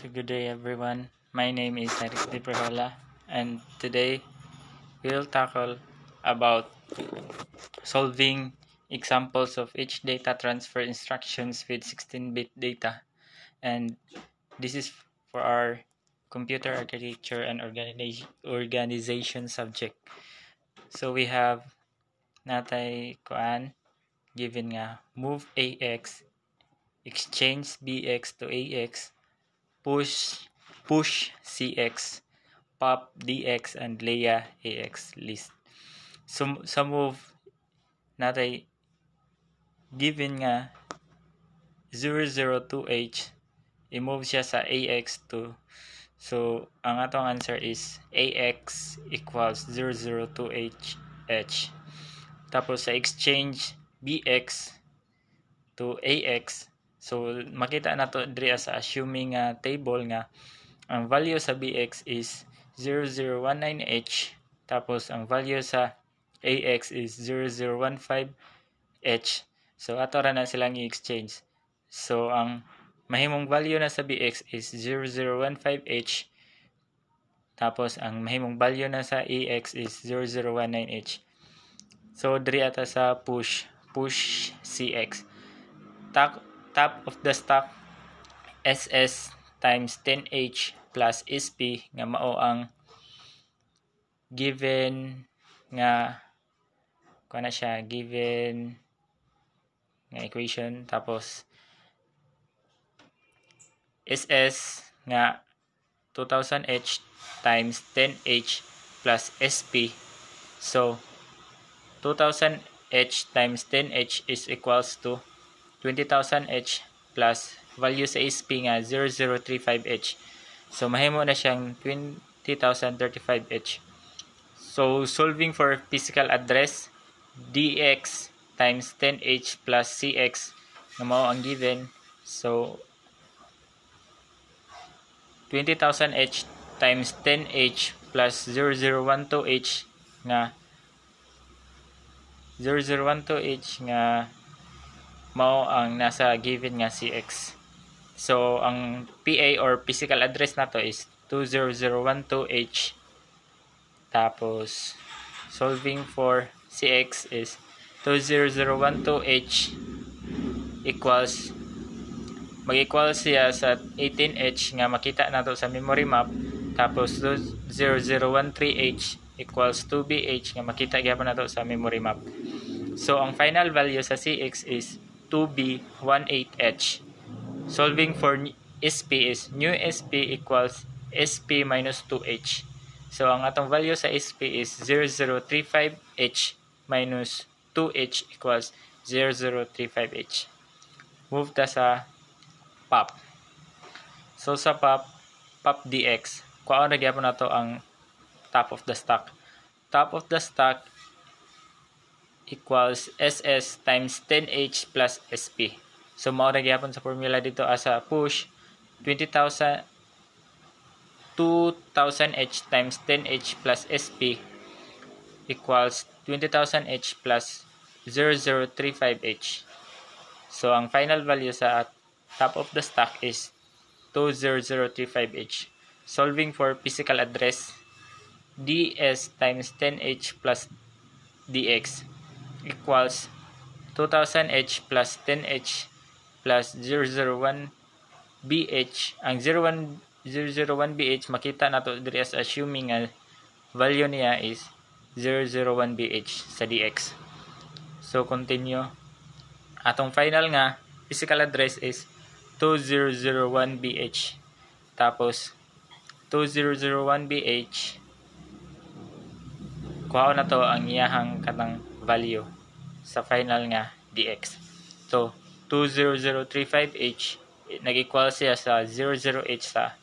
So good day everyone. My name is Eric De Perhola and today we'll tackle about solving examples of each data transfer instructions with 16-bit data, and this is for our computer architecture and organization subject. So we have natay kuan given nga move AX, exchange BX to AX, push CX, pop DX, and Leia AX list. So sa move natay given nga 002H, i-move siya sa AX2. So ang atong answer is AX equals 002H. Tapos sa exchange BX to AX, so makita na to diri sa assuming table nga ang value sa BX is 0019H, tapos ang value sa AX is 0015H. So ato ra na silang i-exchange. So ang mahimong value na sa BX is 0015H, tapos ang mahimong value na sa AX is 0019H. So diri ata sa push CX. Top of the stack SS times 10H plus SP nga mao ang given nga kuana siya, given nga equation. Tapos SS nga 2000H times 10H plus SP. So 2000H times 10H is equals to 20,000H plus value sa SP nga 0035H. So mahimo na siyang 20,035H. So solving for physical address, DX times 10H plus CX na mao ang given. So 20,000H times 10H plus 0012H nga 0012H nga mao ang nasa given nga CX. So ang PA or physical address nato is 20012H. Tapos solving for CX is 20012H equals mag-equal siya sa 18H nga makita nato sa memory map. Tapos 20013H equals 2BH nga makita gyapon nato sa memory map. So ang final value sa CX is 2B18H. Solving for SP is new SP equals SP minus 2H. So ang atong value sa SP is 0035H minus 2H equals 0035H. Move ta sa pop. So sa pop DX, kuha na gyapon nato ang top of the stack. Top of the stack equals SS times 10H plus SP. So mao ra gyapon sa formula dito asa push 20,000 2000H times 10H plus SP equals 20,000H plus 0035H. So ang final value sa top of the stack is 20035H. Solving for physical address, DS times 10H plus DX equals 2000H plus 10H plus 001BH. Ang 001BH makita nato diri as assuming nga value niya is 001BH sa DX. So continue. Atong final nga physical address is 2001BH. Tapos 2001BH kuha na to ang iyahang katang value sa final nga DX. So 20035H nag-equal siya sa 00H sa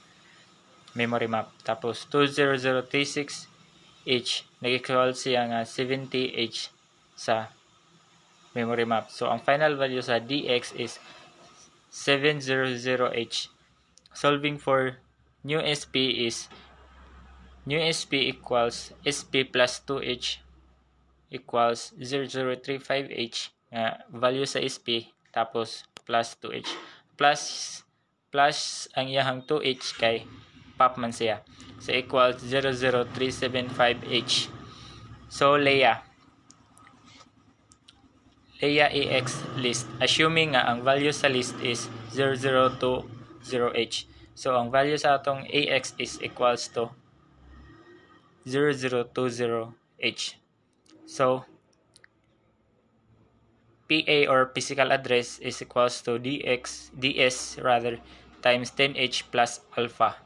memory map. Tapos 20036H nag-equal siya nga 70H sa memory map. So ang final value sa DX is 700H. Solving for new SP is new SP equals SP plus 2H equals 0035H value sa SP tapos plus 2H. Plus plus ang iyahang 2h kay pop man siya. So equals 00375h. So Leia AX list, assuming nga ang value sa list is 0020h. So ang value sa atong AX is equals to 0020h. So PA or physical address is equals to DS times 10h plus alpha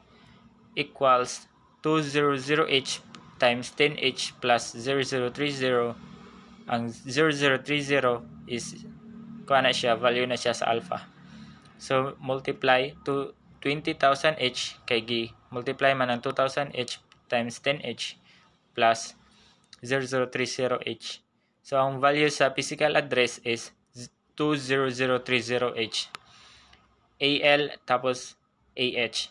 equals 200h times 10h plus 0030. Ang 0030 is kuha na siya, value na siya sa alpha. So multiply to 20,000h kay multiply man ang 2,000h times 10h plus 0030h. So ang value sa physical address is 20030h. AL tapos AH.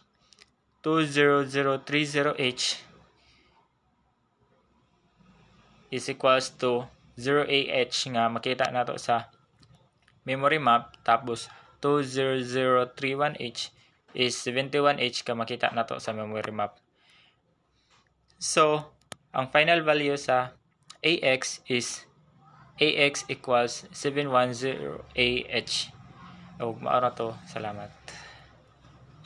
20030h is equals to 0AH nga makita nato sa memory map, tapos 20031h is 71h ka makita nato sa memory map. So ang final value sa AX is AX equals 710AH. Maara to. Salamat.